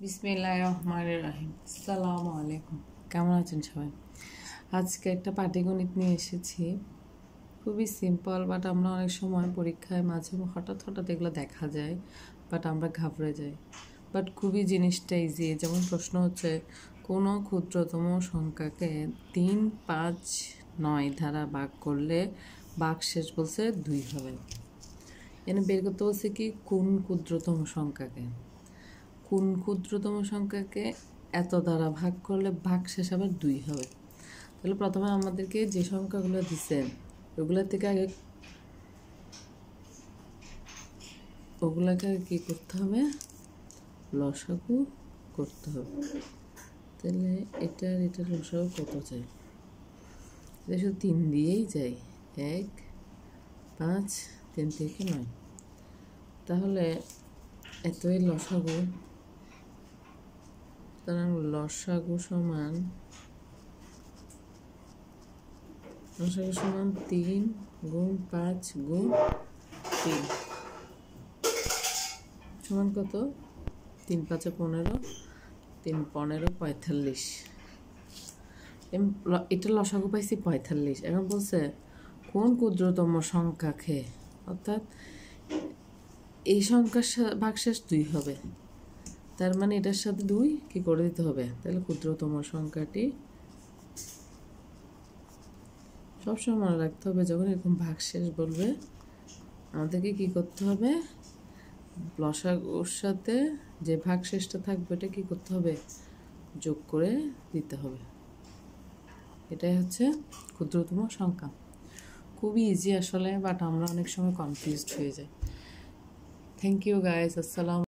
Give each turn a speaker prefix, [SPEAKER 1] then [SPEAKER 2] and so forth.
[SPEAKER 1] বিসমিল্লাহির রহমানির রহিম। আসসালামু আলাইকুম। কেমন আছেন সবাই? আজকে একটা পাটিগণিত নিয়ে এসেছি। খুবই সিম্পল, বাট আমরা অনেক সময় পরীক্ষায় মাঝে হঠাৎ হঠাৎ এগুলো দেখা যায়, বাট আমরা ঘাবড়ে যাই। বাট খুবই জিনিসটা ইজি। যেমন প্রশ্ন হচ্ছে, কোনো ক্ষুদ্রতম সংখ্যাকে 3, 5, 9 দ্বারা ভাগ করলে ভাগশেষ বলছে 2 হবে। এখানে বের করতে বলছে কি, কোন ক্ষুদ্রতম সংখ্যাকে এত দ্বারা ভাগ করলে ভাগশেষ আবার 2 হবে। তাহলে প্রথমে আমাদেরকে যে সংখ্যাগুলো দিচ্ছেন ওগুলোর থেকে আগে কি করতে হবে, লসাগু করতে হবে। তাহলে এটার লসাগু কত চাই? এটা শুধু 3 দিয়েই যাই, 1, 5, 3 থেকে 9। তাহলে এতই লসাগু, সুতরাং লসাগু সমান 3 গুণ 5 গুণ 3 সমান কত? 3 5 15, 3 15 45। এটা লসাগু পাইছি 45। এখন বলছে কোন ক্ষুদ্রতম সংখ্যাকে, অর্থাৎ এই সংখ্যার ভাগশেষ 2 হবে। তার মানে এটার সাথে 2 কি করে দিতে হবে। তাহলে ক্ষুদ্রতম সংখ্যাটি সবসময় মনে রাখতে হবে, যখন এরকম ভাগশেষ বলবে আমাদেরকে কি করতে হবে, লসাগুর সাথে যে ভাগশেষটা থাকবে এটা কি করতে হবে, যোগ করে দিতে হবে। এটাই হচ্ছে ক্ষুদ্রতম সংখ্যা। খুবই ইজি আসলে, বাট আমরা অনেক সময় কনফিউজড হয়ে যাই। Thank you guys. আসসালাম।